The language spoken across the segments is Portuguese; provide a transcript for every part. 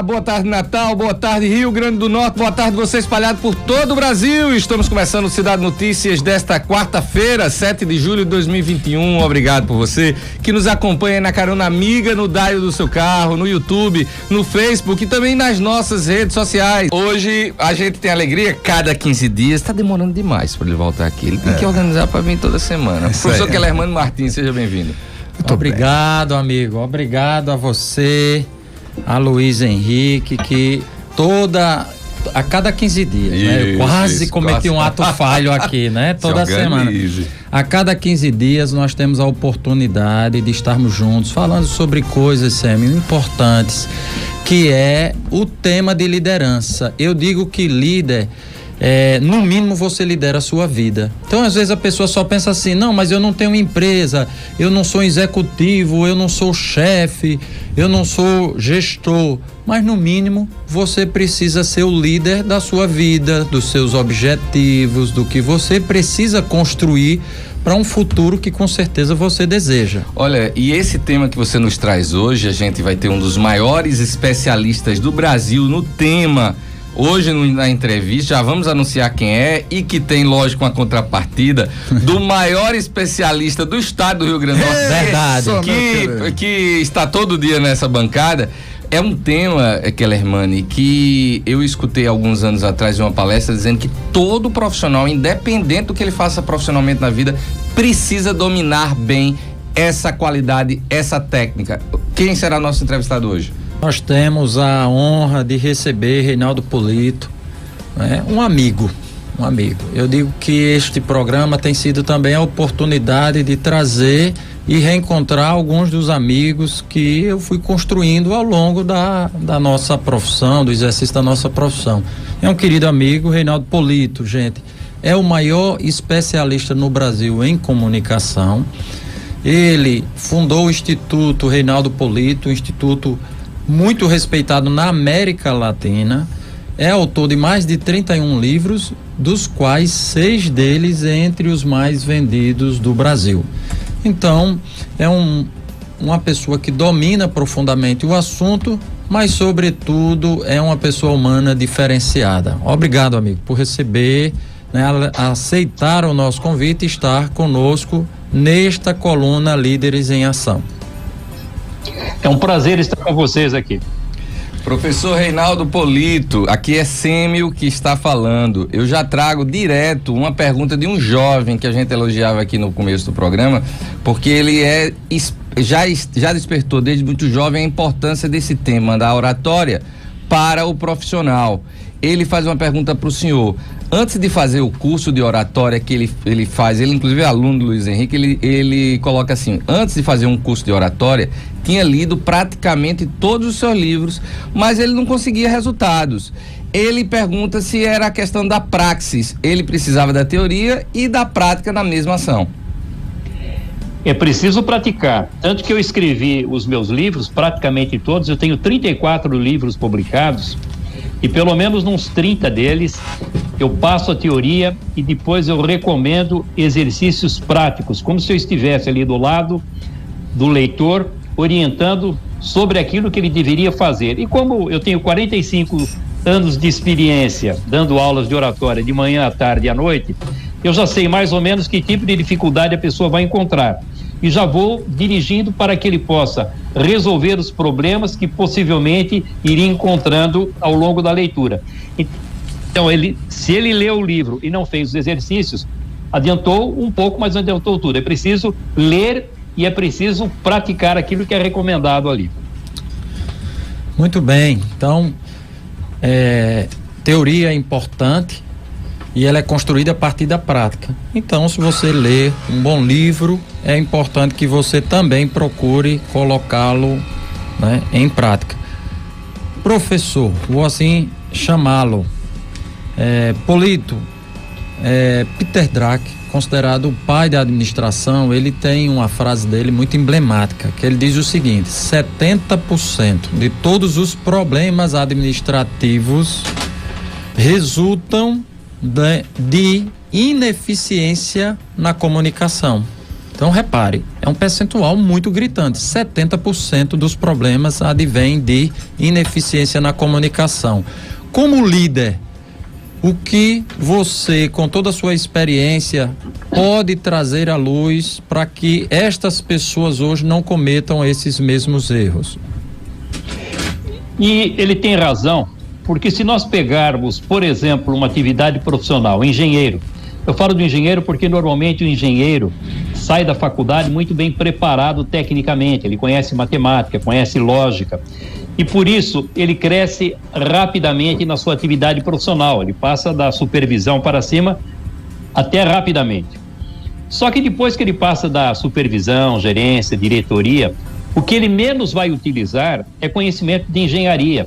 Olá, boa tarde Natal, boa tarde Rio Grande do Norte, boa tarde você espalhado por todo o Brasil. Estamos começando o Cidade Notícias desta quarta-feira, 7 de julho de 2021. Obrigado por você que nos acompanha na Carona Amiga, no dial do seu carro, no YouTube, no Facebook e também nas nossas redes sociais. Hoje a gente tem alegria, cada 15 dias, tá demorando demais para ele voltar aqui. Ele tem que organizar para vir toda semana. Professor Kellerman Martins, seja bem-vindo. Obrigado, amigo. Obrigado a você, a Luiz Henrique, que a cada 15 dias, né? Eu quase cometi um ato falho aqui, né? Toda semana. A cada 15 dias nós temos a oportunidade de estarmos juntos, falando sobre coisas, Sêmio, importantes, que é o tema de liderança. Eu digo que líder, no mínimo você lidera a sua vida. Então às vezes a pessoa só pensa assim, não, mas eu não tenho empresa, eu não sou executivo, eu não sou chefe, eu não sou gestor, mas no mínimo você precisa ser o líder da sua vida, dos seus objetivos, do que você precisa construir para um futuro que com certeza você deseja. Olha, e esse tema que você nos traz hoje, a gente vai ter um dos maiores especialistas do Brasil no tema. Hoje na entrevista já vamos anunciar quem é e que tem, lógico, uma contrapartida do maior especialista do estado do Rio Grande do Norte. Verdade. Que está todo dia nessa bancada. É um tema, Kellerman, que eu escutei alguns anos atrás em uma palestra dizendo que todo profissional, independente do que ele faça profissionalmente na vida, precisa dominar bem essa qualidade, essa técnica. Quem será nosso entrevistado hoje? Nós temos a honra de receber Reinaldo Polito, né? Um amigo. Eu digo que este programa tem sido também a oportunidade de trazer e reencontrar alguns dos amigos que eu fui construindo ao longo da nossa profissão, do exercício da nossa profissão. É um querido amigo, Reinaldo Polito, gente, é o maior especialista no Brasil em comunicação. Ele fundou o Instituto Reinaldo Polito, um instituto muito respeitado na América Latina, é autor de mais de 31 livros, dos quais 6 deles entre os mais vendidos do Brasil. Então, é uma pessoa que domina profundamente o assunto, mas sobretudo é uma pessoa humana diferenciada. Obrigado, amigo, por receber, né, aceitar o nosso convite e estar conosco nesta coluna Líderes em Ação. É um prazer estar com vocês aqui. Professor Reinaldo Polito, aqui é Sêmio que está falando. Eu já trago direto uma pergunta de um jovem que a gente elogiava aqui no começo do programa, porque ele já despertou desde muito jovem a importância desse tema da oratória para o profissional. Ele faz uma pergunta para o senhor. Antes de fazer o curso de oratória que ele faz, ele inclusive é aluno do Luiz Henrique, ele coloca assim, antes de fazer um curso de oratória, tinha lido praticamente todos os seus livros, mas ele não conseguia resultados. Ele pergunta se era a questão da praxis, ele precisava da teoria e da prática na mesma ação. É preciso praticar, tanto que eu escrevi os meus livros, praticamente todos, eu tenho 34 livros publicados, e pelo menos uns 30 deles eu passo a teoria e depois eu recomendo exercícios práticos, como se eu estivesse ali do lado do leitor, orientando sobre aquilo que ele deveria fazer. E como eu tenho 45 anos de experiência dando aulas de oratória de manhã, à tarde e à noite, eu já sei mais ou menos que tipo de dificuldade a pessoa vai encontrar. E já vou dirigindo para que ele possa resolver os problemas que possivelmente iria encontrando ao longo da leitura. Então, se ele leu o livro e não fez os exercícios, adiantou um pouco, mas não adiantou tudo. É preciso ler e é preciso praticar aquilo que é recomendado ali. Muito bem. Então, teoria é importante e ela é construída a partir da prática. Então, se você ler um bom livro, é importante que você também procure colocá-lo, né, em prática. Professor, vou assim chamá-lo, Polito, Peter Drucker, considerado o pai da administração, ele tem uma frase dele muito emblemática, que ele diz o seguinte: 70% de todos os problemas administrativos resultam de ineficiência na comunicação. Então, repare, é um percentual muito gritante. 70% dos problemas advêm de ineficiência na comunicação. Como líder, o que você, com toda a sua experiência, pode trazer à luz para que estas pessoas hoje não cometam esses mesmos erros? E ele tem razão, porque se nós pegarmos, por exemplo, uma atividade profissional, engenheiro, eu falo do engenheiro porque normalmente o engenheiro sai da faculdade muito bem preparado tecnicamente, ele conhece matemática, conhece lógica, e por isso ele cresce rapidamente na sua atividade profissional, ele passa da supervisão para cima até rapidamente. Só que depois que ele passa da supervisão, gerência, diretoria, o que ele menos vai utilizar é conhecimento de engenharia,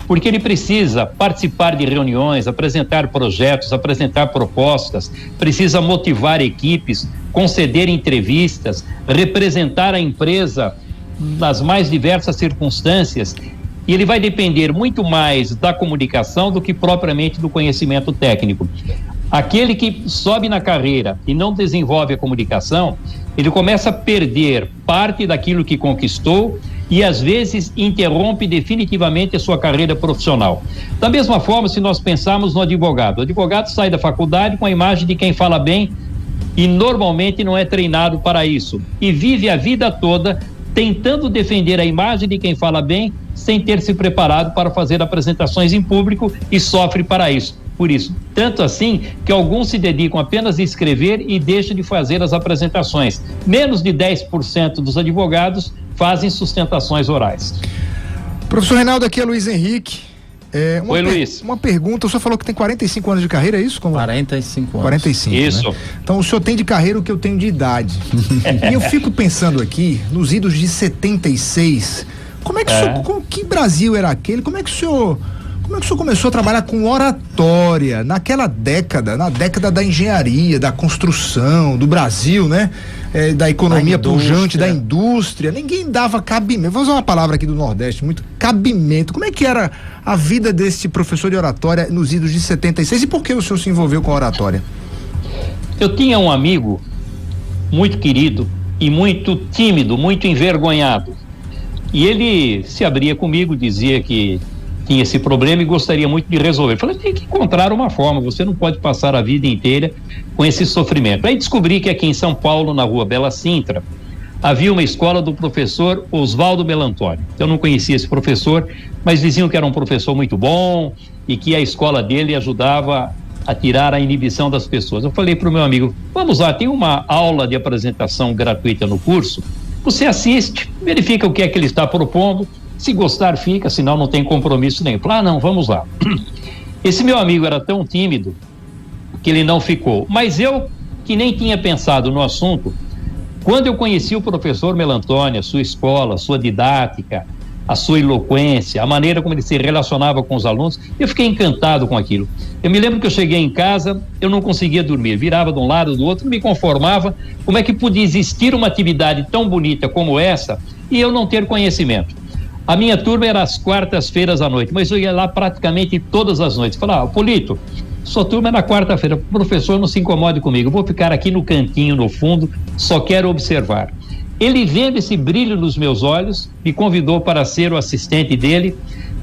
porque ele precisa participar de reuniões, apresentar projetos, apresentar propostas, precisa motivar equipes, conceder entrevistas, representar a empresa nas mais diversas circunstâncias, e ele vai depender muito mais da comunicação do que propriamente do conhecimento técnico. Aquele que sobe na carreira e não desenvolve a comunicação, ele começa a perder parte daquilo que conquistou e às vezes interrompe definitivamente a sua carreira profissional. Da mesma forma, se nós pensarmos no advogado, o advogado sai da faculdade com a imagem de quem fala bem e normalmente não é treinado para isso e vive a vida toda tentando defender a imagem de quem fala bem sem ter se preparado para fazer apresentações em público e sofre para isso. Por isso, tanto assim que alguns se dedicam apenas a escrever e deixam de fazer as apresentações. Menos de 10% dos advogados fazem sustentações orais. Professor Reinaldo, aqui é Luiz Henrique. Oi, Luiz. Uma pergunta, o senhor falou que tem 45 anos de carreira, é isso? 45 anos. 45, isso. Né? Então o senhor tem de carreira o que eu tenho de idade. E eu fico pensando aqui, nos idos de 76, como é que o senhor, que Brasil era aquele? Como é que o senhor começou a trabalhar com oratória naquela década, na década da engenharia, da construção, do Brasil, né? Da economia pujante, da indústria. Ninguém dava cabimento. Vou usar uma palavra aqui do Nordeste, muito cabimento. Como é que era a vida desse professor de oratória nos idos de 76 e por que o senhor se envolveu com a oratória? Eu tinha um amigo muito querido e muito tímido, muito envergonhado. E ele se abria comigo, dizia que tinha esse problema e gostaria muito de resolver. Eu falei, tem que encontrar uma forma, você não pode passar a vida inteira com esse sofrimento. Aí descobri que aqui em São Paulo, na rua Bela Sintra, havia uma escola do professor Oswaldo Melantônio. Eu não conhecia esse professor, mas diziam que era um professor muito bom e que a escola dele ajudava a tirar a inibição das pessoas. Eu falei para o meu amigo, vamos lá, tem uma aula de apresentação gratuita no curso, você assiste, verifica o que é que ele está propondo, se gostar fica, senão não tem compromisso nenhum. Falei, não, vamos lá. Esse meu amigo era tão tímido que ele não ficou, mas eu, que nem tinha pensado no assunto, quando eu conheci o professor Melantônio, a sua escola, a sua didática, a sua eloquência, a maneira como ele se relacionava com os alunos, eu fiquei encantado com aquilo. Eu me lembro que eu cheguei em casa, eu não conseguia dormir, virava de um lado do outro, me conformava, como é que podia existir uma atividade tão bonita como essa e eu não ter conhecimento. A minha turma era às quartas-feiras à noite, mas eu ia lá praticamente todas as noites. Falava, Polito, sua turma é na quarta-feira, professor, não se incomode comigo, eu vou ficar aqui no cantinho, no fundo, só quero observar. Ele, vendo esse brilho nos meus olhos, me convidou para ser o assistente dele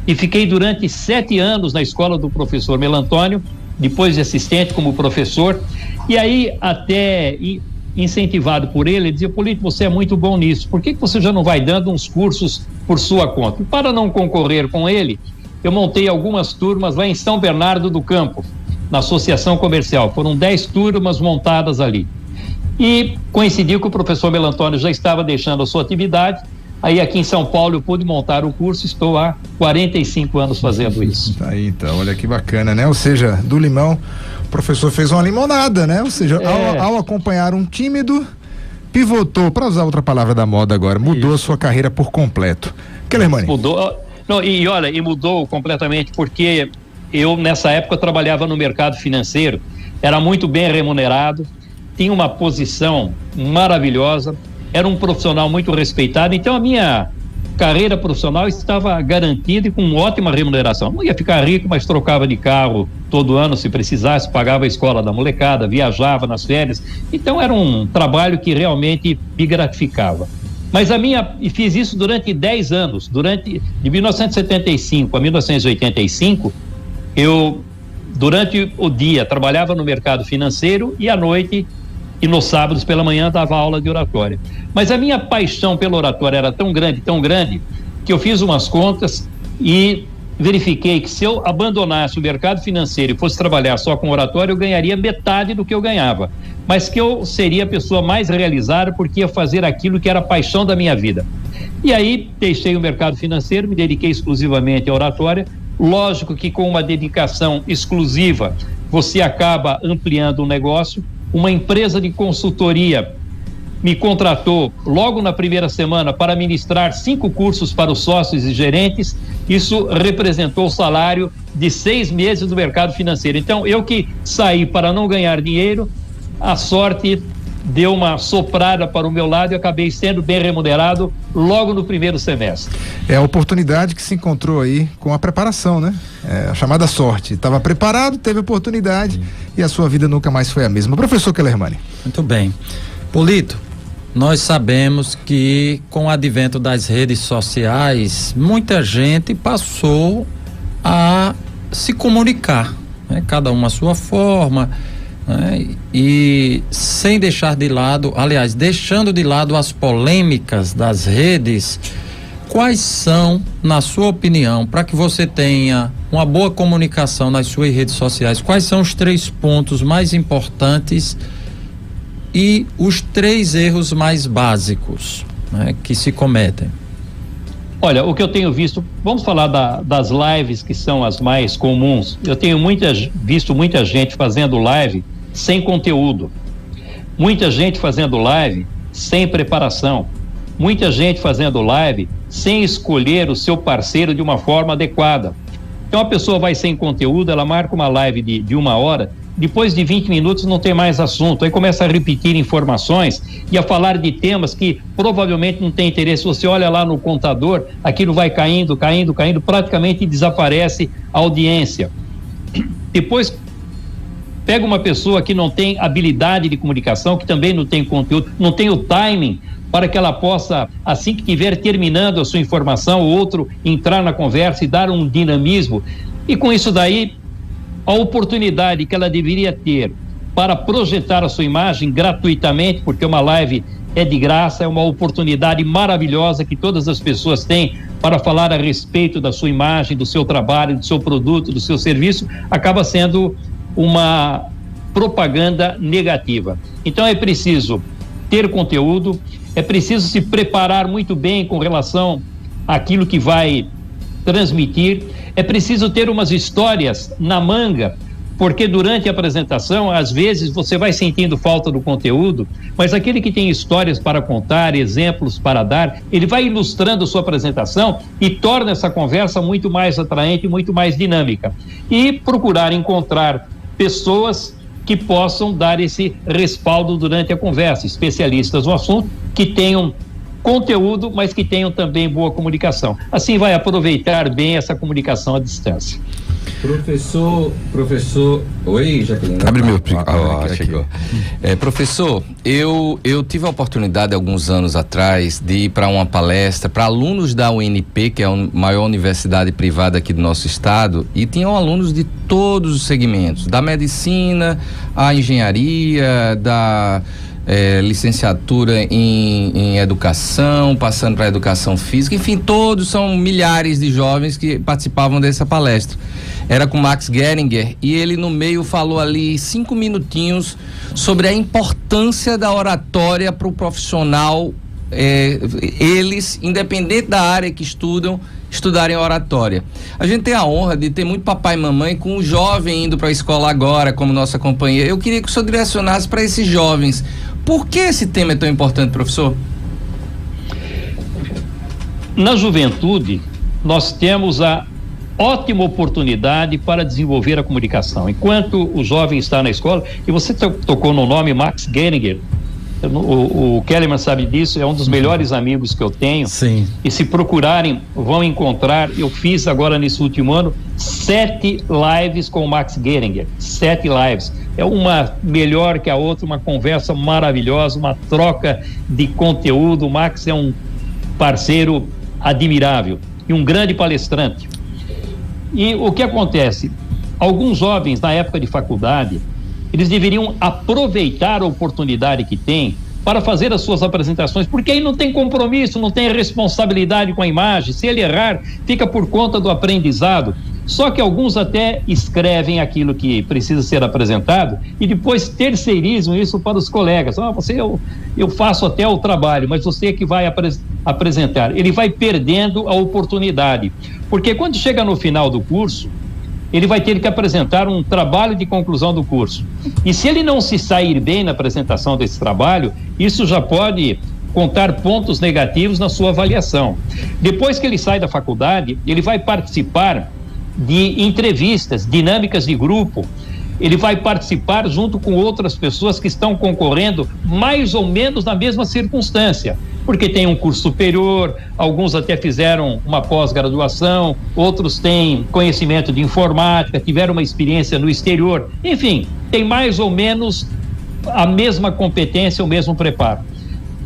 e fiquei durante 7 anos na escola do professor Melantônio, depois de assistente como professor, e aí até incentivado por ele, ele dizia, Polito, você é muito bom nisso, por que você já não vai dando uns cursos por sua conta? E para não concorrer com ele, eu montei algumas turmas lá em São Bernardo do Campo, na Associação Comercial, foram 10 turmas montadas ali. E coincidiu que o professor Melantônio já estava deixando a sua atividade, aí aqui em São Paulo eu pude montar o curso, estou há 45 anos fazendo isso. Aí então, olha que bacana, né? Ou seja, do limão, o professor fez uma limonada, né? Ou seja, ao acompanhar um tímido, pivotou, para usar outra palavra da moda agora, mudou a sua carreira por completo. Kellermann. Mudou, não, e olha, e mudou completamente, porque eu nessa época trabalhava no mercado financeiro, era muito bem remunerado, tinha uma posição maravilhosa, era um profissional muito respeitado, então a minha carreira profissional estava garantida e com ótima remuneração. Não ia ficar rico, mas trocava de carro todo ano se precisasse, pagava a escola da molecada, viajava nas férias. Então era um trabalho que realmente me gratificava. Mas e fiz isso durante 10 anos, de 1975 a 1985, eu, durante o dia, trabalhava no mercado financeiro e à noite e nos sábados pela manhã dava aula de oratória. Mas a minha paixão pela oratória era tão grande, que eu fiz umas contas e verifiquei que se eu abandonasse o mercado financeiro e fosse trabalhar só com oratória, eu ganharia metade do que eu ganhava, mas que eu seria a pessoa mais realizada porque ia fazer aquilo que era a paixão da minha vida. E aí deixei o mercado financeiro, me dediquei exclusivamente à oratória. Lógico que com uma dedicação exclusiva você acaba ampliando o negócio. Uma empresa de consultoria me contratou logo na primeira semana para ministrar 5 cursos para os sócios e gerentes. Isso representou o salário de 6 meses do mercado financeiro. Então, eu que saí para não ganhar dinheiro, a sorte deu uma soprada para o meu lado e acabei sendo bem remunerado logo no primeiro semestre. É a oportunidade que se encontrou aí com a preparação, né? A chamada sorte. Estava preparado, teve oportunidade e a sua vida nunca mais foi a mesma. Professor Kellermann. Muito bem. Polito, nós sabemos que com o advento das redes sociais, muita gente passou a se comunicar, né? Cada uma à sua forma, né? E sem deixar de lado, aliás, deixando de lado as polêmicas das redes, quais são, na sua opinião, para que você tenha uma boa comunicação nas suas redes sociais, quais são os 3 pontos mais importantes e os 3 erros mais básicos, né, que se cometem? Olha, o que eu tenho visto, vamos falar das lives que são as mais comuns. Eu tenho visto muita gente fazendo live sem conteúdo, muita gente fazendo live sem preparação, muita gente fazendo live sem escolher o seu parceiro de uma forma adequada. Então a pessoa vai sem conteúdo, ela marca uma live de 1 hora, depois de 20 minutos não tem mais assunto, aí começa a repetir informações e a falar de temas que provavelmente não tem interesse. Você olha lá no contador, aquilo vai caindo, praticamente desaparece a audiência. Depois pega uma pessoa que não tem habilidade de comunicação, que também não tem conteúdo, não tem o timing para que ela possa, assim que estiver terminando a sua informação, o outro entrar na conversa e dar um dinamismo. E com isso daí, a oportunidade que ela deveria ter para projetar a sua imagem gratuitamente, porque uma live é de graça, é uma oportunidade maravilhosa que todas as pessoas têm para falar a respeito da sua imagem, do seu trabalho, do seu produto, do seu serviço, acaba sendo uma propaganda negativa. Então é preciso ter conteúdo, é preciso se preparar muito bem com relação àquilo que vai transmitir, é preciso ter umas histórias na manga, porque durante a apresentação, às vezes você vai sentindo falta do conteúdo, mas aquele que tem histórias para contar, exemplos para dar, ele vai ilustrando sua apresentação e torna essa conversa muito mais atraente, muito mais dinâmica. E procurar encontrar pessoas que possam dar esse respaldo durante a conversa, especialistas no assunto, que tenham conteúdo, mas que tenham também boa comunicação. Assim vai aproveitar bem essa comunicação à distância. Professor, oi, Jaqueline. Abre meu chegou. Professor, eu tive a oportunidade alguns anos atrás de ir para uma palestra para alunos da UNP, que é a maior universidade privada aqui do nosso estado, e tinham alunos de todos os segmentos, da medicina, a engenharia, da licenciatura em educação, passando para a educação física, enfim, todos são milhares de jovens que participavam dessa palestra. Era com Max Geringer e ele no meio falou ali 5 minutinhos sobre a importância da oratória para o profissional, eles, independente da área que estudarem oratória. A gente tem a honra de ter muito papai e mamãe com um jovem indo para a escola agora, como nossa companhia. Eu queria que o senhor direcionasse para esses jovens. Por que esse tema é tão importante, professor? Na juventude, nós temos a ótima oportunidade para desenvolver a comunicação. Enquanto o jovem está na escola, e você tocou no nome Max Geringer, O Kellerman sabe disso, é um dos melhores amigos que eu tenho. Sim. E se procurarem, vão encontrar. Eu fiz agora nesse último ano 7 lives com o Max Geringer. 7 lives. É uma melhor que a outra, uma conversa maravilhosa, uma troca de conteúdo. O Max é um parceiro admirável e um grande palestrante. E o que acontece? Alguns jovens, na época de faculdade, eles deveriam aproveitar a oportunidade que têm para fazer as suas apresentações, porque aí não tem compromisso, não tem responsabilidade com a imagem. Se ele errar, fica por conta do aprendizado. Só que alguns até escrevem aquilo que precisa ser apresentado e depois terceirizam isso para os colegas. Eu faço até o trabalho, mas você é que vai apresentar. Ele vai perdendo a oportunidade, porque quando chega no final do curso, ele vai ter que apresentar um trabalho de conclusão do curso. E se ele não se sair bem na apresentação desse trabalho, isso já pode contar pontos negativos na sua avaliação. Depois que ele sai da faculdade, ele vai participar de entrevistas, dinâmicas de grupo. Ele vai participar junto com outras pessoas que estão concorrendo mais ou menos na mesma circunstância, porque tem um curso superior, alguns até fizeram uma pós-graduação, outros têm conhecimento de informática, tiveram uma experiência no exterior, enfim, tem mais ou menos a mesma competência, o mesmo preparo.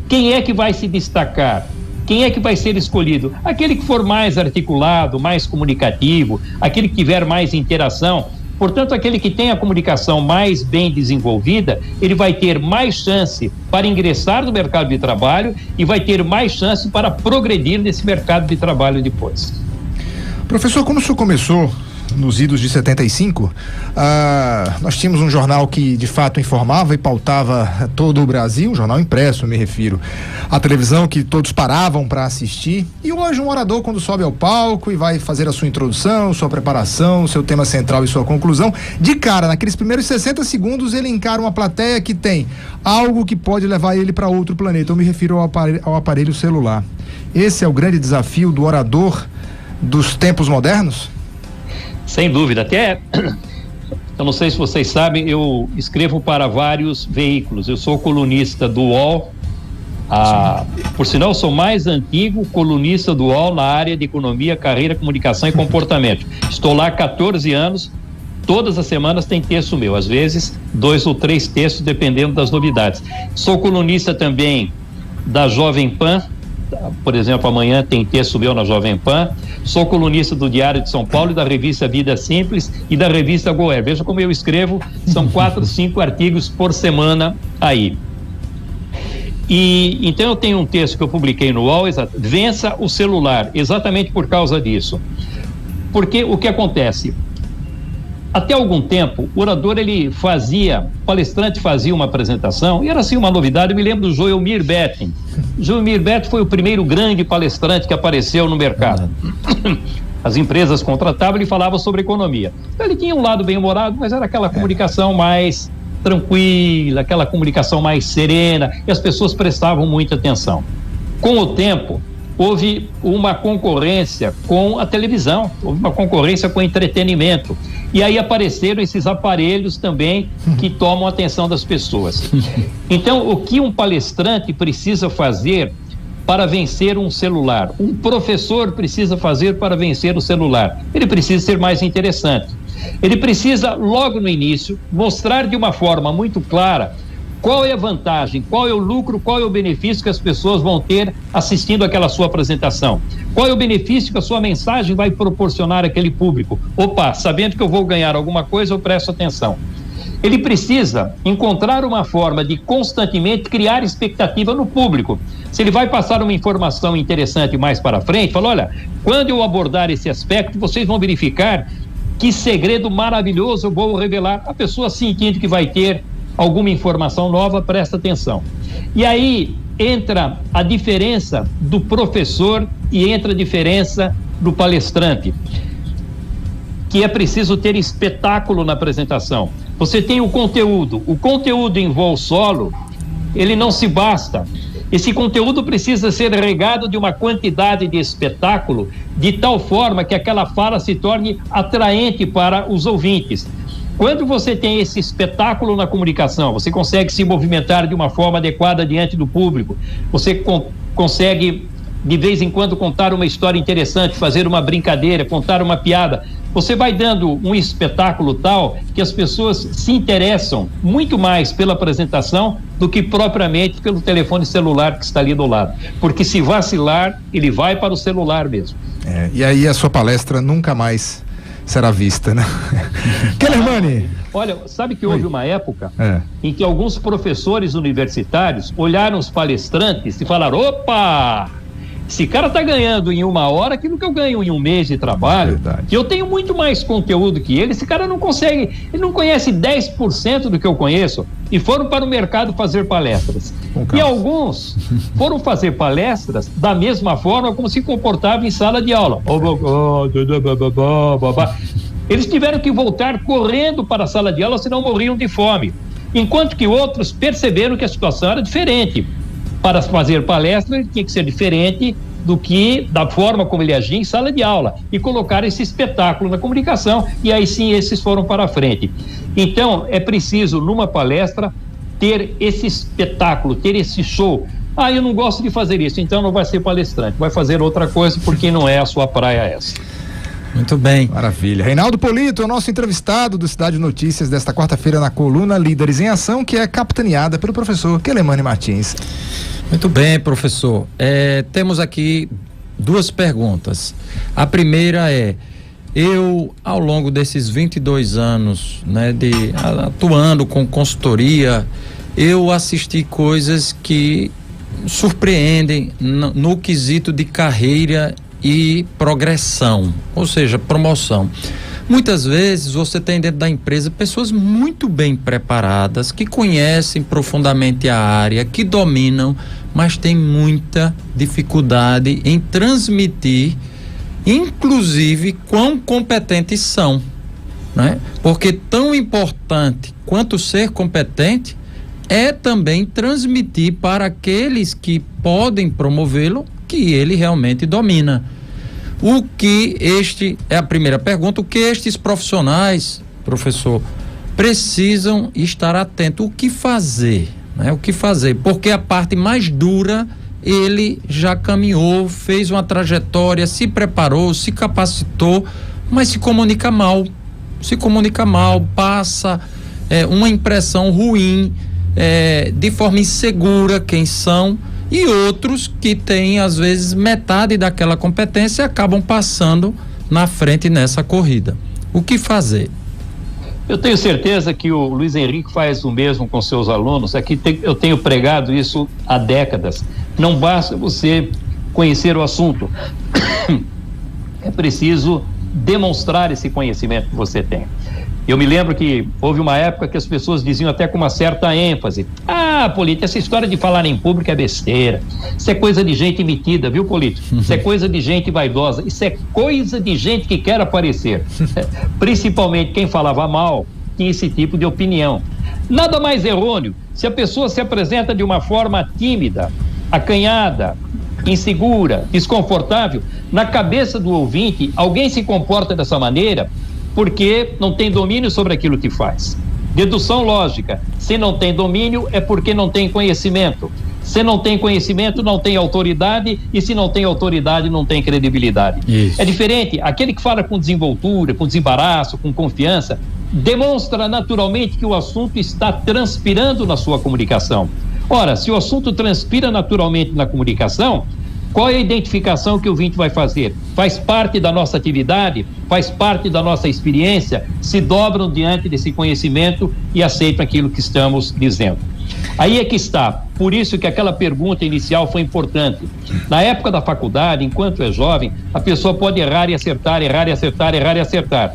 Quem é que vai se destacar? Quem é que vai ser escolhido? Aquele que for mais articulado, mais comunicativo, aquele que tiver mais interação. Portanto, aquele que tem a comunicação mais bem desenvolvida, ele vai ter mais chance para ingressar no mercado de trabalho e vai ter mais chance para progredir nesse mercado de trabalho depois. Professor, como o senhor começou nos idos de 75, nós tínhamos um jornal que de fato informava e pautava todo o Brasil, um jornal impresso, eu me refiro. A televisão que todos paravam para assistir, e hoje um orador, quando sobe ao palco e vai fazer a sua introdução, sua preparação, seu tema central e sua conclusão, de cara, naqueles primeiros 60 segundos ele encara uma plateia que tem algo que pode levar ele para outro planeta. Eu me refiro ao aparelho celular. Esse é o grande desafio do orador dos tempos modernos? Sem dúvida, até, eu não sei se vocês sabem, eu escrevo para vários veículos, eu sou colunista do UOL, por sinal eu sou mais antigo colunista do UOL na área de economia, carreira, comunicação e comportamento. Estou lá há 14 anos, todas as semanas tem texto meu, às vezes 2 ou 3 textos, dependendo das novidades. Sou colunista também da Jovem Pan, por exemplo, amanhã tem texto meu na Jovem Pan. Sou colunista do Diário de São Paulo e da revista Vida Simples e da revista Goer. Veja como eu escrevo, são 4, 5 artigos por semana aí. E então eu tenho um texto que eu publiquei no UOL, vença o celular, exatamente por causa disso. Porque o que acontece? Até algum tempo, o orador, o palestrante fazia uma apresentação, e era assim uma novidade. Eu me lembro do Joelmir Betting. Joelmir Betting foi o primeiro grande palestrante que apareceu no mercado. As empresas contratavam, ele falava sobre economia. Então, ele tinha um lado bem-humorado, mas era aquela comunicação mais tranquila, aquela comunicação mais serena, e as pessoas prestavam muita atenção. Com o tempo, houve uma concorrência com a televisão, houve uma concorrência com o entretenimento. E aí apareceram esses aparelhos também que tomam a atenção das pessoas. Então, o que um palestrante precisa fazer para vencer um celular? Um professor precisa fazer para vencer o celular? Ele precisa ser mais interessante. Ele precisa, logo no início, mostrar de uma forma muito clara qual é a vantagem, qual é o lucro, qual é o benefício que as pessoas vão ter assistindo aquela sua apresentação. Qual é o benefício que a sua mensagem vai proporcionar àquele público? Opa, sabendo que eu vou ganhar alguma coisa, eu presto atenção. Ele precisa encontrar uma forma de constantemente criar expectativa no público. Se ele vai passar uma informação interessante mais para frente, fala, olha, quando eu abordar esse aspecto, vocês vão verificar que segredo maravilhoso eu vou revelar. A pessoa sentindo que vai ter alguma informação nova, presta atenção. E aí entra a diferença do professor e entra a diferença do palestrante, que é preciso ter espetáculo na apresentação. Você tem o conteúdo em voo solo, ele não se basta. Esse conteúdo precisa ser regado de uma quantidade de espetáculo, de tal forma que aquela fala se torne atraente para os ouvintes. Quando você tem esse espetáculo na comunicação, você consegue se movimentar de uma forma adequada diante do público, você consegue de vez em quando contar uma história interessante, fazer uma brincadeira, contar uma piada, você vai dando um espetáculo tal que as pessoas se interessam muito mais pela apresentação do que propriamente pelo telefone celular que está ali do lado, porque se vacilar, ele vai para o celular mesmo. E aí a sua palestra nunca mais será vista, né? Kellermann. Olha, sabe que houve uma época em que alguns professores universitários olharam os palestrantes e falaram: opa, esse cara tá ganhando em 1 hora aquilo que eu ganho em 1 mês de trabalho. Verdade. Que eu tenho muito mais conteúdo que ele. Esse cara não consegue, ele não conhece 10% do que eu conheço. E foram para o mercado fazer palestras. E alguns foram fazer palestras da mesma forma como se comportavam em sala de aula. Eles tiveram que voltar correndo para a sala de aula, senão morriam de fome. Enquanto que outros perceberam que a situação era diferente. Para fazer palestra, ele tinha que ser diferente do que da forma como ele agia em sala de aula, e colocar esse espetáculo na comunicação, e aí sim esses foram para a frente. Então é preciso numa palestra ter esse espetáculo, ter esse show. Eu não gosto de fazer isso, então não vai ser palestrante, vai fazer outra coisa porque não é a sua praia essa. Muito bem. Maravilha. Reinaldo Polito é o nosso entrevistado do Cidade Notícias desta quarta-feira na coluna Líderes em Ação, que é capitaneada pelo professor Kellermann Martins. Muito bem, professor. Temos aqui 2 perguntas. A primeira é: eu, ao longo desses 22 anos, né, atuando com consultoria, eu assisti coisas que surpreendem no quesito de carreira e progressão, ou seja, promoção. Muitas vezes você tem dentro da empresa pessoas muito bem preparadas, que conhecem profundamente a área, que dominam, mas tem muita dificuldade em transmitir, inclusive quão competentes são, né? Porque tão importante quanto ser competente é também transmitir para aqueles que podem promovê-lo que ele realmente domina. É a primeira pergunta: o que estes profissionais, professor, precisam estar atentos? O que fazer, né? O que fazer? Porque a parte mais dura ele já caminhou, fez uma trajetória, se preparou, se capacitou, mas se comunica mal, passa uma impressão ruim, de forma insegura quem são. E outros que têm, às vezes, metade daquela competência e acabam passando na frente nessa corrida. O que fazer? Eu tenho certeza que o Luiz Henrique faz o mesmo com seus alunos. Aqui eu tenho pregado isso há décadas. Não basta você conhecer o assunto. É preciso demonstrar esse conhecimento que você tem. Eu me lembro que houve uma época que as pessoas diziam até com uma certa ênfase: Polito, essa história de falar em público é besteira. Isso é coisa de gente metida, viu, Polito? Isso é coisa de gente vaidosa. Isso é coisa de gente que quer aparecer. Principalmente quem falava mal tinha esse tipo de opinião. Nada mais errôneo se a pessoa se apresenta de uma forma tímida, acanhada, insegura, desconfortável. Na cabeça do ouvinte, alguém se comporta dessa maneira porque não tem domínio sobre aquilo que faz. Dedução lógica: se não tem domínio é porque não tem conhecimento. Se não tem conhecimento, não tem autoridade, e se não tem autoridade, não tem credibilidade. Isso. É diferente. Aquele que fala com desenvoltura, com desembaraço, com confiança, demonstra naturalmente que o assunto está transpirando na sua comunicação. Ora, se o assunto transpira naturalmente na comunicação, qual é a identificação que o ouvinte vai fazer? Faz parte da nossa atividade, faz parte da nossa experiência, se dobram diante desse conhecimento e aceitam aquilo que estamos dizendo. Aí é que está. Por isso que aquela pergunta inicial foi importante. Na época da faculdade, enquanto é jovem, a pessoa pode errar e acertar, errar e acertar, errar e acertar.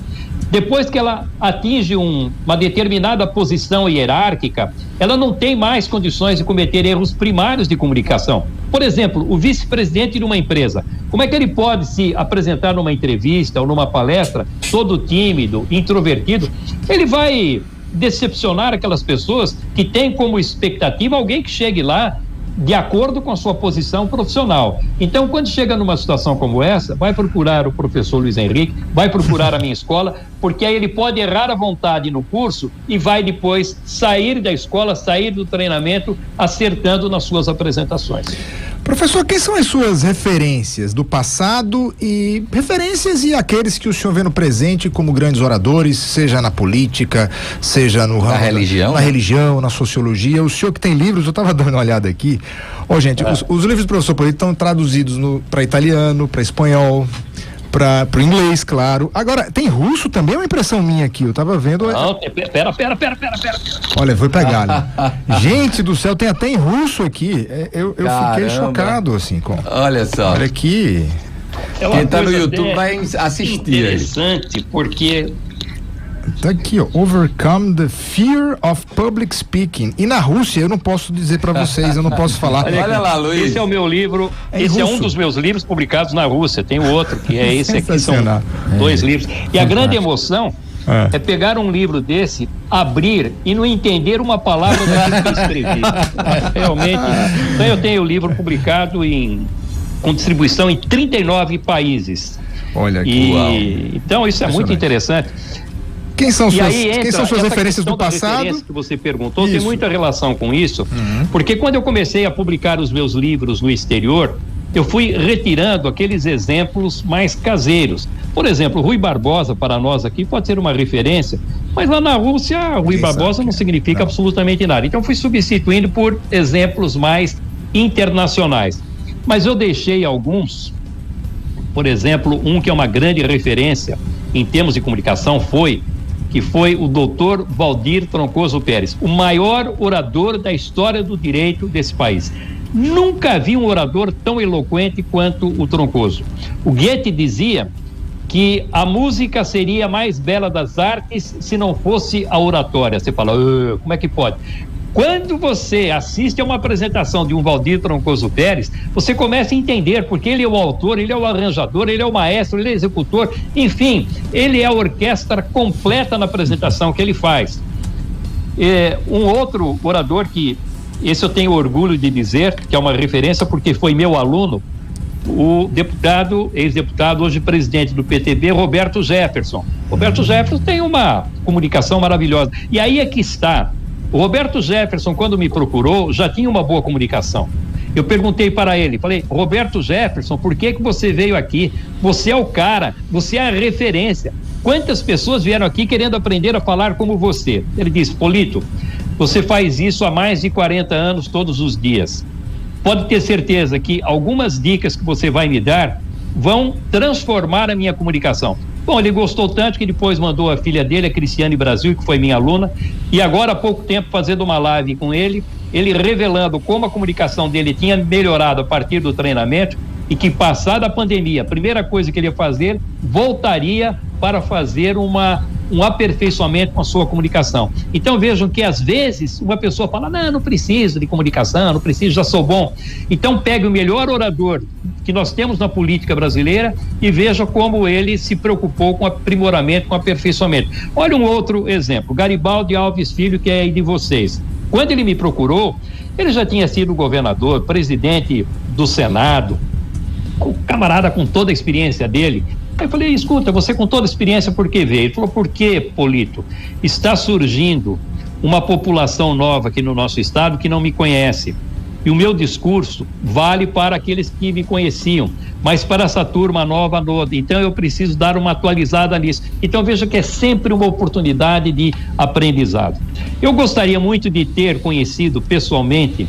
Depois que ela atinge uma determinada posição hierárquica, ela não tem mais condições de cometer erros primários de comunicação. Por exemplo, o vice-presidente de uma empresa, como é que ele pode se apresentar numa entrevista ou numa palestra todo tímido, introvertido? Ele vai decepcionar aquelas pessoas que têm como expectativa alguém que chegue lá de acordo com a sua posição profissional. Então, quando chega numa situação como essa, vai procurar o professor Luiz Henrique, vai procurar a minha escola, porque aí ele pode errar à vontade no curso e vai depois sair da escola, sair do treinamento, acertando nas suas apresentações. Professor, quem são as suas referências do passado e aqueles que o senhor vê no presente como grandes oradores, seja na política, seja no ramo religião, na religião, na sociologia? O senhor que tem livros, eu estava dando uma olhada aqui. Gente, os livros do professor Polito estão traduzidos para italiano, para espanhol, para o inglês, claro. Agora, tem russo também, é uma impressão minha aqui, eu tava vendo... Não, pera. Olha, vou pegar, né? Gente do céu, tem até em russo aqui. Eu fiquei chocado, assim, com... Olha só. Olha aqui. Quem tá no YouTube vai assistir. Interessante, porque... Tá aqui, ó, Overcome the Fear of Public Speaking. E na Rússia, eu não posso dizer para vocês, eu não posso falar. Olha lá, Luiz. Esse é o meu livro, esse é um dos meus livros publicados na Rússia. Tem o outro, que é esse aqui, são 2 livros. E a grande emoção é pegar um livro desse, abrir e não entender uma palavra daquilo que eu escrevi. Realmente. Então eu tenho o livro publicado com distribuição em 39 países. Olha que então isso é muito interessante. Quem são suas referências do passado? Referência que você perguntou tem muita relação com isso, porque quando eu comecei a publicar os meus livros no exterior, eu fui retirando aqueles exemplos mais caseiros. Por exemplo, Rui Barbosa, para nós aqui, pode ser uma referência, mas lá na Rússia, Rui Barbosa não significa absolutamente nada. Então, fui substituindo por exemplos mais internacionais. Mas eu deixei alguns, por exemplo, um que é uma grande referência em termos de comunicação que foi o doutor Valdir Troncoso Pérez, o maior orador da história do direito desse país. Nunca vi um orador tão eloquente quanto o Troncoso. O Goethe dizia que a música seria a mais bela das artes se não fosse a oratória. Você fala, como é que pode? Quando você assiste a uma apresentação de um Valdir Troncoso Pérez, você começa a entender porque ele é o autor, ele é o arranjador, ele é o maestro, ele é o executor, enfim, ele é a orquestra completa na apresentação que ele faz. Um outro orador que, esse eu tenho orgulho de dizer, que é uma referência porque foi meu aluno, o ex-deputado, hoje presidente do PTB, Roberto Jefferson. Roberto Jefferson tem uma comunicação maravilhosa. E aí é que está. O Roberto Jefferson, quando me procurou, já tinha uma boa comunicação. Eu perguntei para ele, falei, Roberto Jefferson, por que você veio aqui? Você é o cara, você é a referência. Quantas pessoas vieram aqui querendo aprender a falar como você? Ele disse, Polito, você faz isso há mais de 40 anos todos os dias. Pode ter certeza que algumas dicas que você vai me dar vão transformar a minha comunicação. Bom, ele gostou tanto que depois mandou a filha dele, a Cristiane Brasil, que foi minha aluna, e agora há pouco tempo fazendo uma live com ele revelando como a comunicação dele tinha melhorado a partir do treinamento e que, passada a pandemia, a primeira coisa que ele ia fazer, voltaria para fazer um aperfeiçoamento com a sua comunicação. Então vejam que às vezes uma pessoa fala, não preciso de comunicação, não preciso, já sou bom. Então pegue o melhor orador que nós temos na política brasileira e veja como ele se preocupou com aprimoramento, com aperfeiçoamento. Olha um outro exemplo, Garibaldi Alves Filho, que é aí de vocês. Quando ele me procurou, ele já tinha sido governador, presidente do Senado, camarada com toda a experiência dele. Aí eu falei, escuta, você com toda a experiência, por que veio? Ele falou, por que, Polito? Está surgindo uma população nova aqui no nosso estado que não me conhece. E o meu discurso vale para aqueles que me conheciam, mas para essa turma nova, então eu preciso dar uma atualizada nisso. Então veja que é sempre uma oportunidade de aprendizado. Eu gostaria muito de ter conhecido pessoalmente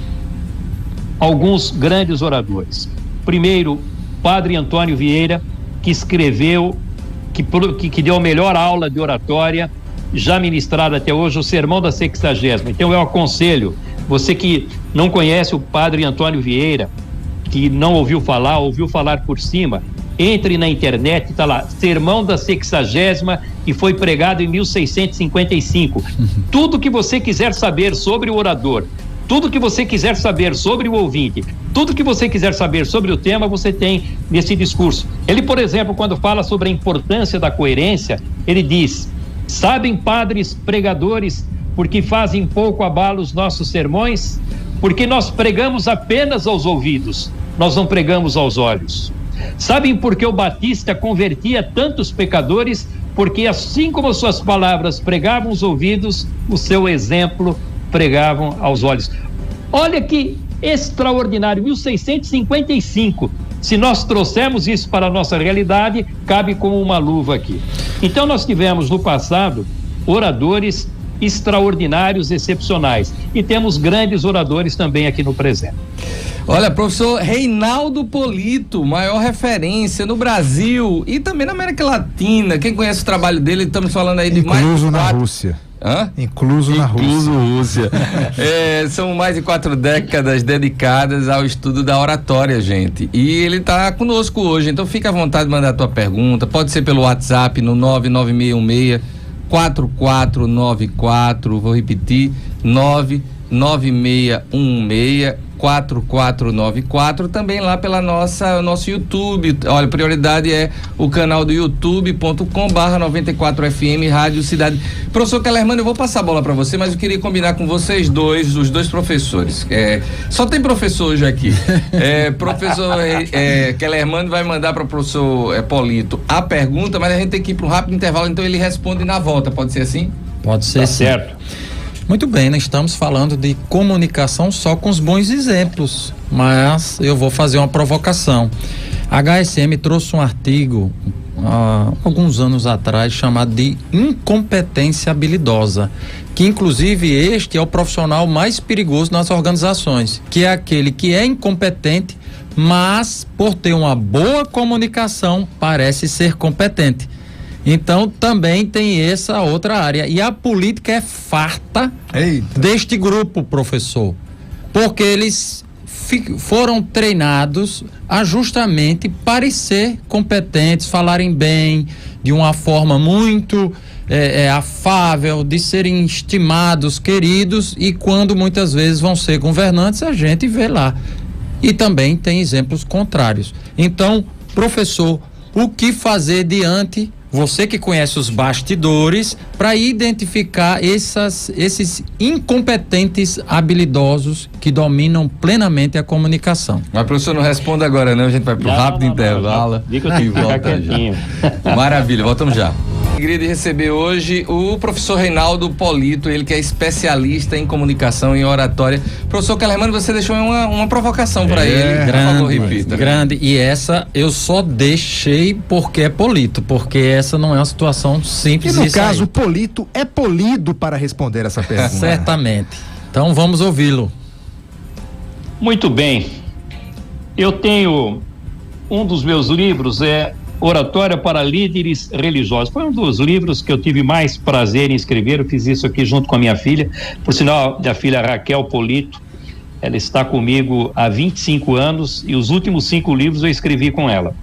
alguns grandes oradores. Primeiro, Padre Antônio Vieira, que escreveu, que deu a melhor aula de oratória já ministrada até hoje, o Sermão da 60ª. Então eu aconselho, você que não conhece o Padre Antônio Vieira, que não ouviu falar por cima, entre na internet, está lá, Sermão da 60ª, que foi pregado em 1655. Tudo que você quiser saber sobre o orador, tudo que você quiser saber sobre o ouvinte, tudo que você quiser saber sobre o tema, você tem nesse discurso. Ele, por exemplo, quando fala sobre a importância da coerência, ele diz, sabem, padres pregadores, porque fazem pouco abalo os nossos sermões? porque nós pregamos apenas aos ouvidos, nós não pregamos aos olhos. Sabem por que o Batista convertia tantos pecadores? Porque assim como suas palavras pregavam aos ouvidos, o seu exemplo pregavam aos olhos. Olha que extraordinário, 1655. Se nós trouxermos isso para a nossa realidade, cabe como uma luva aqui. Então nós tivemos no passado oradores extraordinários, excepcionais, e temos grandes oradores também aqui no presente. Olha, professor Reinaldo Polito, maior referência no Brasil e também na América Latina. Quem conhece o trabalho dele, estamos falando aí de mais de Incluso na Rússia. Incluso na Rússia. São mais de 4 décadas dedicadas ao estudo da oratória, gente. E ele está conosco hoje, então fica à vontade de mandar a tua pergunta. Pode ser pelo WhatsApp no 99616-4494. Vou repetir: 99616-4494, também lá pela nosso YouTube. Olha, prioridade é o canal do youtube.com/94FM Rádio Cidade. Professor Kellermann, eu vou passar a bola para você, mas eu queria combinar com vocês dois, os dois professores. Só tem professor hoje aqui. Professor Kellermann vai mandar para o professor Polito a pergunta, mas a gente tem que ir para um rápido intervalo, então ele responde na volta. Pode ser assim? Pode ser, sim. Certo. Muito bem, nós estamos falando de comunicação só com os bons exemplos, mas eu vou fazer uma provocação. A HSM trouxe um artigo há alguns anos atrás chamado de incompetência habilidosa, que inclusive este é o profissional mais perigoso nas organizações, que é aquele que é incompetente, mas por ter uma boa comunicação parece ser competente. Então também tem essa outra área, e a política é farta deste grupo, professor, porque eles foram treinados a justamente parecer competentes, falarem bem, de uma forma muito afável, de serem estimados, queridos, e quando muitas vezes vão ser governantes, a gente vê lá. E também tem exemplos contrários. Então, professor, o que fazer diante, você que conhece os bastidores, para identificar esses incompetentes habilidosos que dominam plenamente a comunicação? Mas, professor, não responda agora não, a gente vai para o rápido intervalo. Diga que eu ficar quietinho. Maravilha, voltamos já. Alegria de receber hoje o professor Reinaldo Polito, ele que é especialista em comunicação e oratória. Professor Kellermann, você deixou uma provocação para ele, grande, por favor, repita. Grande, e essa eu só deixei porque é Polito, porque essa não é uma situação simples. E no caso, o Polito é polido para responder essa pergunta. Certamente. Então vamos ouvi-lo. Muito bem. Eu tenho um dos meus livros, Oratória para Líderes Religiosos. Foi um dos livros que eu tive mais prazer em escrever. Eu fiz isso aqui junto com a minha filha, por sinal, minha filha Raquel Polito. Ela está comigo há 25 anos e os últimos 5 livros eu escrevi com ela.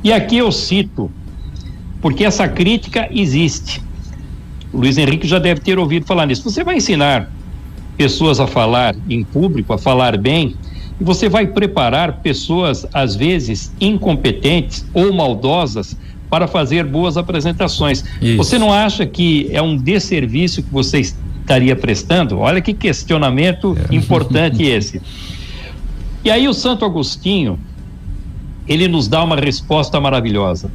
E aqui eu cito, porque essa crítica existe. O Luiz Henrique já deve ter ouvido falar nisso. Você vai ensinar pessoas a falar em público, a falar bem, e você vai preparar pessoas, às vezes, incompetentes ou maldosas para fazer boas apresentações. Isso. Você não acha que é um desserviço que você estaria prestando? Olha que questionamento importante esse. E aí o Santo Agostinho, ele nos dá uma resposta maravilhosa.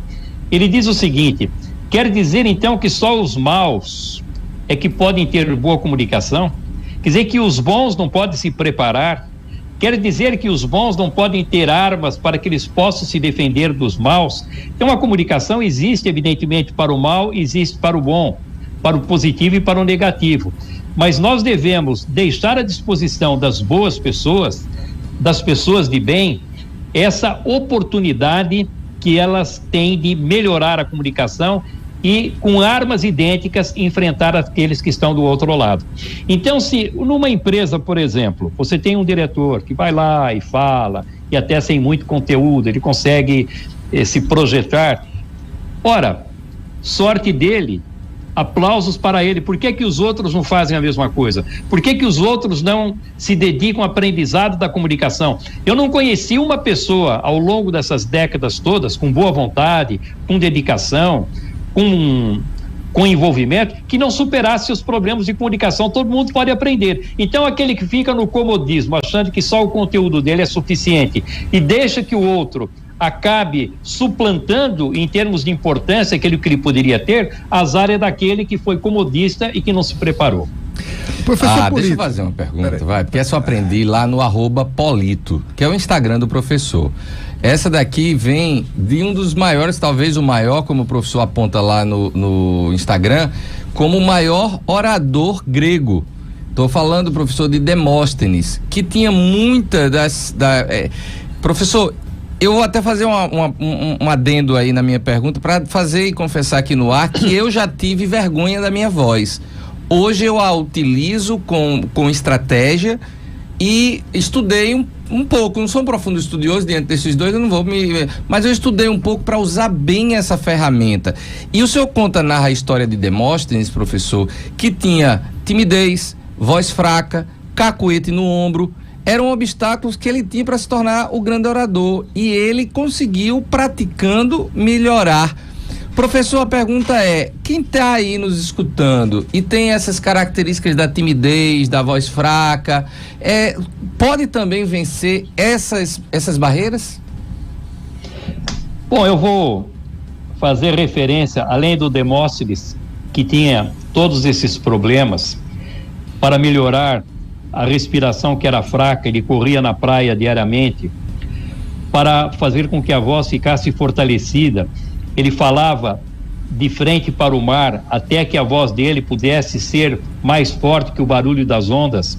Ele diz o seguinte: quer dizer então que só os maus é que podem ter boa comunicação? Quer dizer que os bons não podem se preparar? Quer dizer que os bons não podem ter armas para que eles possam se defender dos maus? Então a comunicação existe evidentemente para o mal, existe para o bom, para o positivo e para o negativo. Mas nós devemos deixar à disposição das boas pessoas, das pessoas de bem, essa oportunidade que elas têm de melhorar a comunicação e, com armas idênticas, enfrentar aqueles que estão do outro lado. Então, se numa empresa, por exemplo, você tem um diretor que vai lá e fala, e até sem muito conteúdo, ele consegue se projetar, ora, sorte dele, aplausos para ele. Por que que os outros não fazem a mesma coisa? Por que que os outros não se dedicam ao aprendizado da comunicação? Eu não conheci uma pessoa ao longo dessas décadas todas com boa vontade, com dedicação, com com envolvimento, que não superasse os problemas de comunicação. Todo mundo pode aprender. Então, aquele que fica no comodismo, achando que só o conteúdo dele é suficiente e deixa que o outro acabe suplantando em termos de importância aquilo que ele poderia ter, azar é daquele que foi comodista e que não se preparou. Professor Polito, deixa eu fazer uma pergunta, vai, porque essa eu aprendi lá no @Polito, que é o Instagram do professor. Essa daqui vem de um dos maiores, talvez o maior, como o professor aponta lá no Instagram, como o maior orador grego. Estou falando, professor, de Demóstenes, que tinha muita professor, eu vou até fazer um adendo aí na minha pergunta para fazer e confessar aqui no ar que eu já tive vergonha da minha voz. Hoje eu a utilizo com estratégia e estudei um pouco, não sou um profundo estudioso diante desses dois, eu não vou mas eu estudei um pouco para usar bem essa ferramenta. E o senhor narra a história de Demóstenes, professor, que tinha timidez, voz fraca, cacuete no ombro, eram obstáculos que ele tinha para se tornar o grande orador e ele conseguiu, praticando, melhorar. Professor, a pergunta é, quem está aí nos escutando e tem essas características da timidez, da voz fraca, pode também vencer essas barreiras? Bom, eu vou fazer referência, além do Demóstenes, que tinha todos esses problemas, para melhorar a respiração que era fraca, ele corria na praia diariamente, para fazer com que a voz ficasse fortalecida. Ele falava de frente para o mar até que a voz dele pudesse ser mais forte que o barulho das ondas.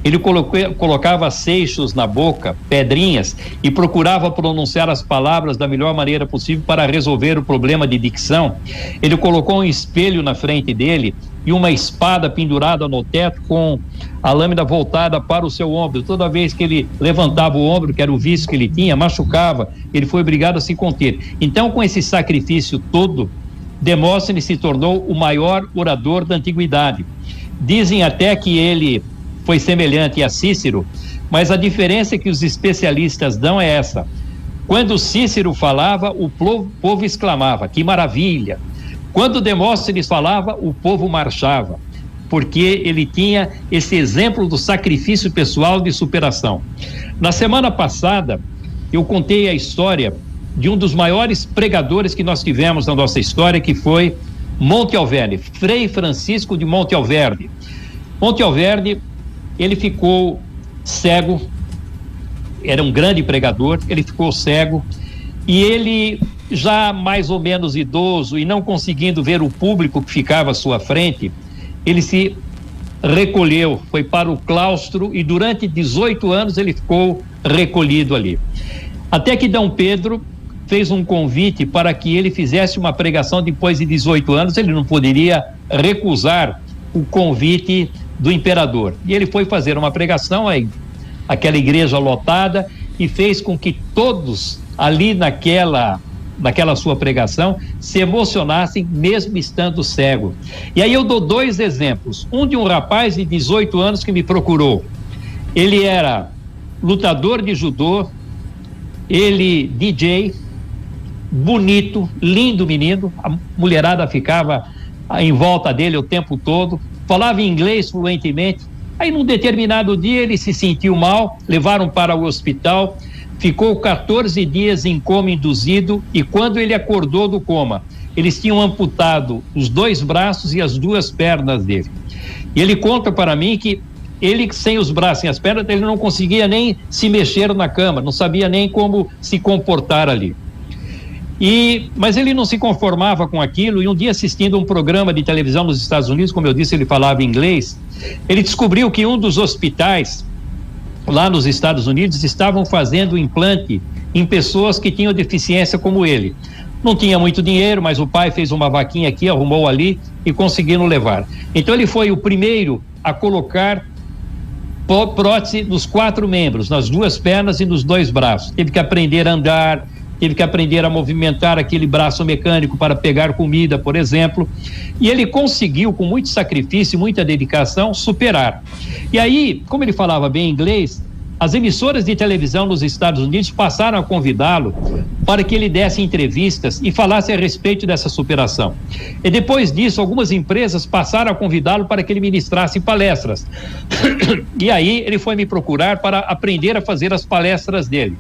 Ele colocava seixos na boca, pedrinhas, e procurava pronunciar as palavras da melhor maneira possível para resolver o problema de dicção. Ele colocou um espelho na frente dele e uma espada pendurada no teto com a lâmina voltada para o seu ombro. Toda vez que ele levantava o ombro, que era o vício que ele tinha, machucava, ele foi obrigado a se conter. Então, com esse sacrifício todo, Demóstenes se tornou o maior orador da antiguidade. Dizem até que ele foi semelhante a Cícero, mas a diferença que os especialistas dão é essa: quando Cícero falava, o povo exclamava, que maravilha. Quando Demóstenes falava, o povo marchava, porque ele tinha esse exemplo do sacrifício pessoal de superação. Na semana passada, eu contei a história de um dos maiores pregadores que nós tivemos na nossa história, que foi Monte Alverne, Frei Francisco de Monte Alverne. Monte Alverne, ele ficou cego, era um grande pregador, ele ficou cego, e ele, já mais ou menos idoso e não conseguindo ver o público que ficava à sua frente, ele se recolheu, foi para o claustro e durante 18 anos ele ficou recolhido ali. Até que Dom Pedro fez um convite para que ele fizesse uma pregação depois de 18 anos, ele não poderia recusar o convite do imperador. E ele foi fazer uma pregação, aquela igreja lotada, e fez com que todos ali naquela sua pregação se emocionassem, mesmo estando cego. E aí eu dou dois exemplos. Um de um rapaz de 18 anos que me procurou. Ele era lutador de judô, ele DJ, bonito, lindo menino, a mulherada ficava em volta dele o tempo todo, falava inglês fluentemente. Aí num determinado dia ele se sentiu mal, levaram para o hospital, ficou 14 dias em coma induzido, e quando ele acordou do coma, eles tinham amputado os 2 braços e as 2 pernas dele. E ele conta para mim que ele, sem os braços e as pernas, ele não conseguia nem se mexer na cama, não sabia nem como se comportar ali. Mas ele não se conformava com aquilo, e um dia, assistindo um programa de televisão nos Estados Unidos, como eu disse, ele falava inglês, ele descobriu que um dos hospitais lá nos Estados Unidos estavam fazendo implante em pessoas que tinham deficiência como ele. Não tinha muito dinheiro, mas o pai fez uma vaquinha aqui, arrumou ali e conseguiram levar. Então ele foi o primeiro a colocar prótese nos 4 membros, nas 2 pernas e nos 2 braços. Teve que aprender a andar, teve que aprender a movimentar aquele braço mecânico para pegar comida, por exemplo, e ele conseguiu, com muito sacrifício e muita dedicação, superar. E aí, como ele falava bem inglês, As emissoras de televisão nos Estados Unidos passaram a convidá-lo para que ele desse entrevistas e falasse a respeito dessa superação. E depois disso, algumas empresas passaram a convidá-lo para que ele ministrasse palestras. E aí ele foi me procurar para aprender a fazer as palestras dele.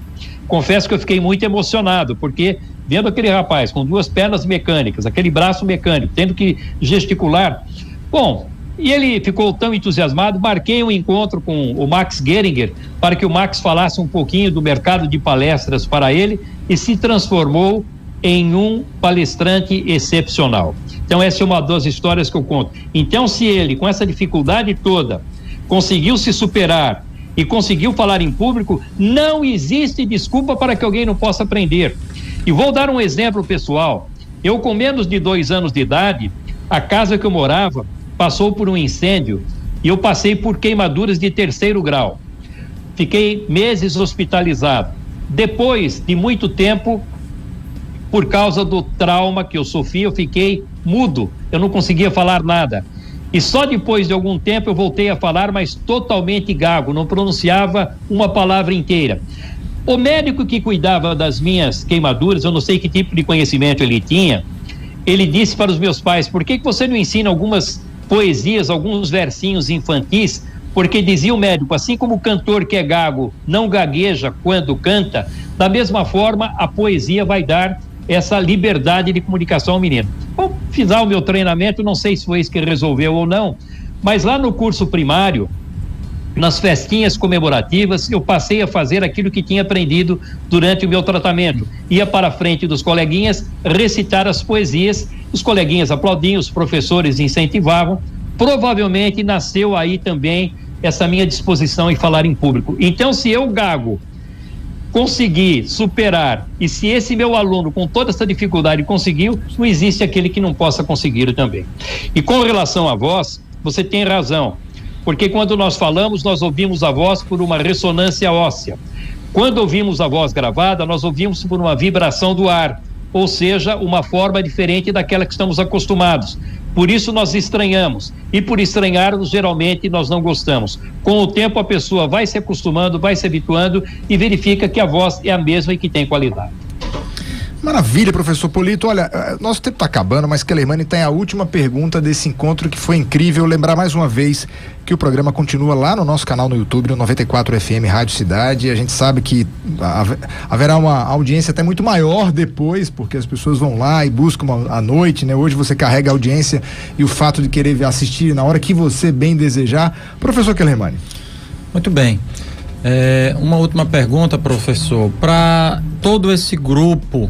Confesso que eu fiquei muito emocionado, porque vendo aquele rapaz com 2 pernas mecânicas, aquele braço mecânico, tendo que gesticular, bom, e ele ficou tão entusiasmado, marquei um encontro com o Max Geringer para que o Max falasse um pouquinho do mercado de palestras para ele e se transformou em um palestrante excepcional. Então essa é uma das histórias que eu conto. Então se ele, com essa dificuldade toda, conseguiu se superar e conseguiu falar em público, não existe desculpa para que alguém não possa aprender. E vou dar um exemplo pessoal. Eu, com menos de 2 anos de idade, a casa que eu morava passou por um incêndio e eu passei por queimaduras de 3º grau. Fiquei meses hospitalizado. Depois de muito tempo, por causa do trauma que eu sofri, eu fiquei mudo, eu não conseguia falar nada. E só depois de algum tempo eu voltei a falar, mas totalmente gago, não pronunciava uma palavra inteira. O médico que cuidava das minhas queimaduras, eu não sei que tipo de conhecimento ele tinha, ele disse para os meus pais: por que você não ensina algumas poesias, alguns versinhos infantis? Porque dizia o médico, assim como o cantor que é gago não gagueja quando canta, da mesma forma a poesia vai dar essa liberdade de comunicação ao menino. Ao final do meu treinamento, não sei se foi isso que resolveu ou não, mas lá no curso primário, nas festinhas comemorativas, eu passei a fazer aquilo que tinha aprendido durante o meu tratamento. Ia para a frente dos coleguinhas recitar as poesias, os coleguinhas aplaudiam, os professores incentivavam. Provavelmente nasceu aí também essa minha disposição em falar em público. Então, se eu, gago, conseguir superar, e se esse meu aluno com toda essa dificuldade conseguiu, não existe aquele que não possa conseguir também. E com relação à voz, você tem razão, porque quando nós falamos, nós ouvimos a voz por uma ressonância óssea. Quando ouvimos a voz gravada, nós ouvimos por uma vibração do ar, ou seja, uma forma diferente daquela que estamos acostumados. Por isso nós estranhamos, e por estranharmos, geralmente nós não gostamos. Com o tempo a pessoa vai se acostumando, vai se habituando e verifica que a voz é a mesma e que tem qualidade. Maravilha, professor Polito. Olha, nosso tempo está acabando, mas Kelemani tem a última pergunta desse encontro, que foi incrível. Lembrar mais uma vez que o programa continua lá no nosso canal no YouTube, no 94 FM Rádio Cidade. A gente sabe que haverá uma audiência até muito maior depois, porque as pessoas vão lá e buscam à noite, né? Hoje você carrega a audiência e o fato de querer assistir na hora que você bem desejar. Professor Kelemani. Muito bem. Uma última pergunta, professor. Para todo esse grupo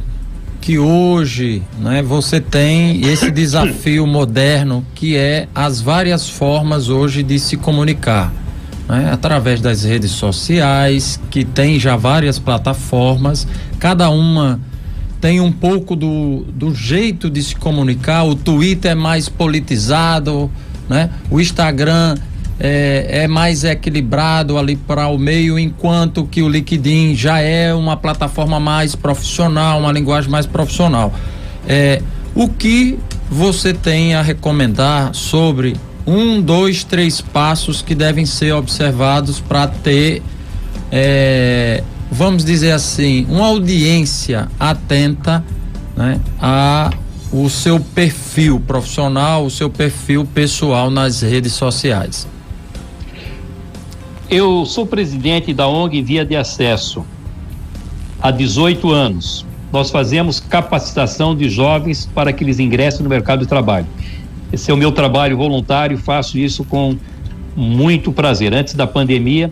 que hoje, né, você tem esse desafio moderno, que é as várias formas hoje de se comunicar, né, através das redes sociais, que tem já várias plataformas, cada uma tem um pouco do jeito de se comunicar. O Twitter é mais politizado, né, o Instagram é mais equilibrado ali para o meio, enquanto que o LinkedIn já é uma plataforma mais profissional, uma linguagem mais profissional. O que você tem a recomendar sobre 1, 2, 3 passos que devem ser observados para ter, vamos dizer assim, uma audiência atenta, né, a o seu perfil profissional, o seu perfil pessoal nas redes sociais? Eu sou presidente da ONG Via de Acesso há 18 anos. Nós fazemos capacitação de jovens para que eles ingressem no mercado de trabalho. Esse é o meu trabalho voluntário, faço isso com muito prazer. Antes da pandemia,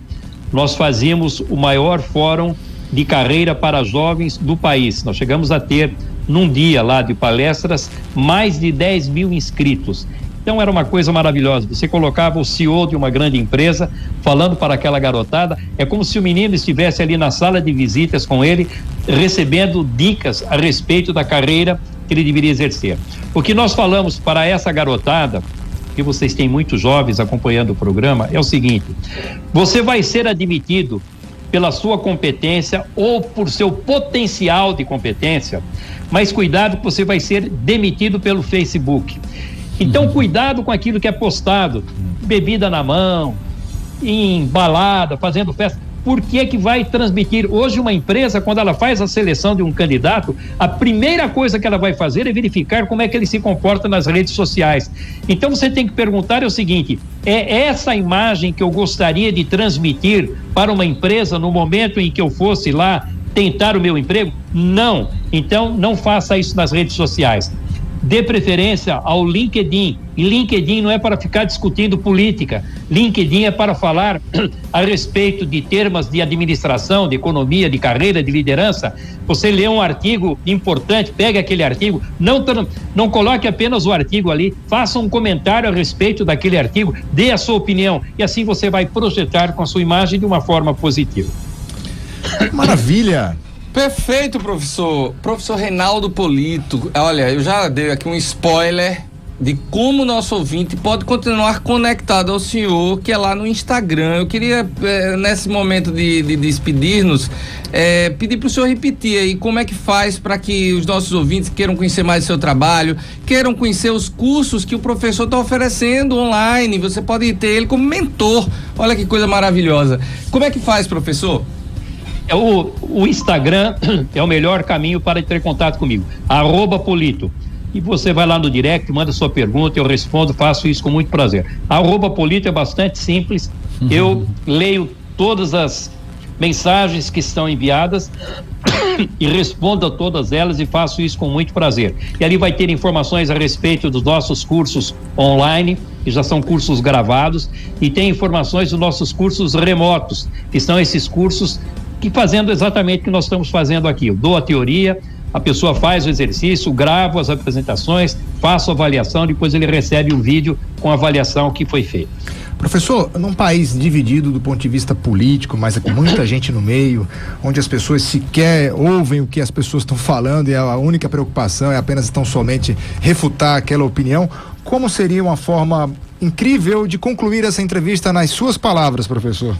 nós fazíamos o maior fórum de carreira para jovens do país. Nós chegamos a ter, num dia lá de palestras, mais de 10 mil inscritos. Então era uma coisa maravilhosa. Você colocava o CEO de uma grande empresa falando para aquela garotada, é como se o menino estivesse ali na sala de visitas com ele, recebendo dicas a respeito da carreira que ele deveria exercer. O que nós falamos para essa garotada, que vocês têm muitos jovens acompanhando o programa, é o seguinte: você vai ser admitido pela sua competência ou por seu potencial de competência, mas cuidado que você vai ser demitido pelo Facebook. Então, cuidado com aquilo que é postado, bebida na mão, em balada, fazendo festa. por que que vai transmitir? Hoje uma empresa, quando ela faz a seleção de um candidato, a primeira coisa que ela vai fazer é verificar como é que ele se comporta nas redes sociais. Então você tem que perguntar o seguinte: é essa imagem que eu gostaria de transmitir para uma empresa no momento em que eu fosse lá tentar o meu emprego? Não. Então não faça isso nas redes sociais. Dê preferência ao LinkedIn. E LinkedIn não é para ficar discutindo política. LinkedIn é para falar a respeito de termos de administração, de economia, de carreira, de liderança. Você lê um artigo importante, pega aquele artigo, não coloque apenas o artigo ali, faça um comentário a respeito daquele artigo, dê a sua opinião, e assim você vai projetar com a sua imagem de uma forma positiva. Maravilha! Perfeito, professor. Professor Reinaldo Polito. Olha, eu já dei aqui um spoiler de como o nosso ouvinte pode continuar conectado ao senhor, que é lá no Instagram. Eu queria, nesse momento de despedir-nos, pedir para o senhor repetir aí como é que faz para que os nossos ouvintes queiram conhecer mais do seu trabalho, queiram conhecer os cursos que o professor está oferecendo online. Você pode ter ele como mentor. Olha que coisa maravilhosa. Como é que faz, professor? O Instagram é o melhor caminho para entrar em contato comigo, @Polito. E você vai lá no direct, manda sua pergunta, eu respondo, faço isso com muito prazer. @Polito é bastante simples, eu leio todas as mensagens que estão enviadas e respondo a todas elas e faço isso com muito prazer. E ali vai ter informações a respeito dos nossos cursos online, que já são cursos gravados, e tem informações dos nossos cursos remotos, que são esses cursos que fazendo exatamente o que nós estamos fazendo aqui. Eu dou a teoria, a pessoa faz o exercício, gravo as apresentações, faço a avaliação, depois ele recebe um vídeo com a avaliação que foi feita. Professor, num país dividido do ponto de vista político, mas com muita gente no meio, onde as pessoas sequer ouvem o que as pessoas estão falando e a única preocupação é apenas tão somente refutar aquela opinião, como seria uma forma incrível de concluir essa entrevista nas suas palavras, professor?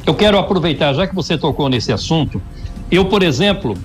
Eu quero aproveitar, já que você tocou nesse assunto, eu, por exemplo,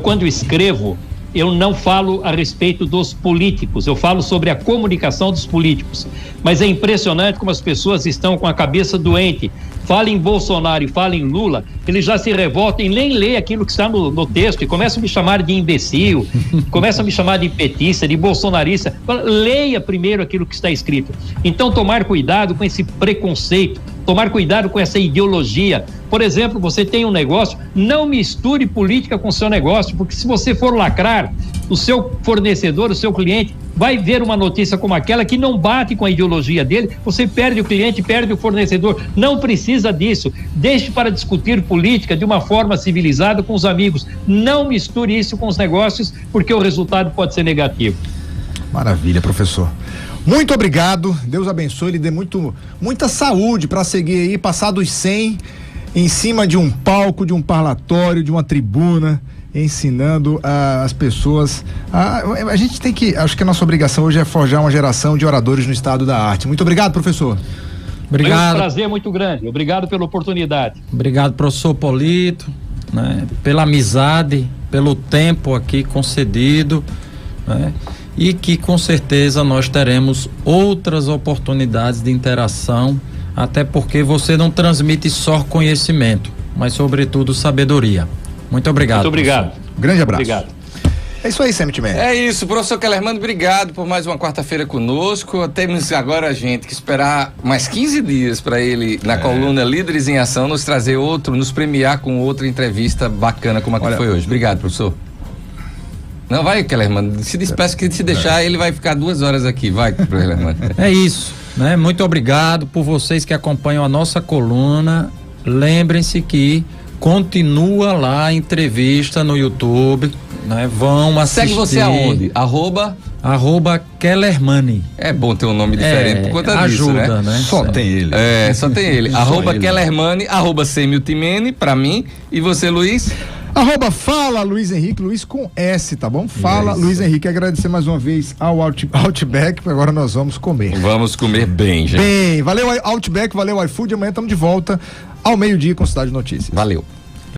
quando escrevo, eu não falo a respeito dos políticos, eu falo sobre a comunicação dos políticos, mas é impressionante como as pessoas estão com a cabeça doente. Fala em Bolsonaro e fala em Lula, eles já se revoltam e nem lê aquilo que está no texto e começam a me chamar de imbecil, começam a me chamar de petista, de bolsonarista. Leia primeiro aquilo que está escrito. Então, tomar cuidado com esse preconceito, tomar cuidado com essa ideologia. Por exemplo, você tem um negócio, não misture política com o seu negócio, porque se você for lacrar, o seu fornecedor, o seu cliente, vai ver uma notícia como aquela que não bate com a ideologia dele, você perde o cliente, perde o fornecedor. Não precisa disso. Deixe para discutir política de uma forma civilizada com os amigos. Não misture isso com os negócios, porque o resultado pode ser negativo. Maravilha, professor. Muito obrigado, Deus abençoe, lhe dê muita saúde para seguir aí, passar dos 100 em cima de um palco, de um parlatório, de uma tribuna, ensinando as pessoas. A gente tem que, acho que a nossa obrigação hoje é forjar uma geração de oradores no estado da arte. Muito obrigado, professor. Obrigado. Foi um prazer muito grande, obrigado pela oportunidade. Obrigado, professor Polito, né, pela amizade, pelo tempo aqui concedido, né? E que com certeza nós teremos outras oportunidades de interação, até porque você não transmite só conhecimento, mas sobretudo sabedoria. Muito obrigado. Muito obrigado. Grande abraço. Obrigado. É isso aí, Semitimé. É isso, professor Kellermann, obrigado por mais uma quarta-feira conosco. Temos agora, gente, que esperar mais 15 dias para ele, na coluna Líderes em Ação, nos trazer nos premiar com outra entrevista bacana como a que foi hoje. Obrigado, professor. Não, vai, Kellermann, se despeça, que se deixar ele vai ficar 2 horas aqui, vai, Kellermann. É isso, né? Muito obrigado por vocês que acompanham a nossa coluna. Lembrem-se que continua lá a entrevista no YouTube, né? Vão assistir. Segue você aonde? @Kellermann. É bom ter um nome diferente por conta disso, né? Ajuda, né? Só tem ele. Só tem ele. @Kellermann, @Semiltimene, pra mim. E você, Luiz? @Fala Luiz Henrique, Luiz com S, tá bom? Fala Luiz Henrique, agradecer mais uma vez ao Outback, agora nós vamos comer. Vamos comer bem, gente. Bem, valeu Outback, valeu iFood, amanhã estamos de volta ao meio-dia com Cidade Notícias. Valeu.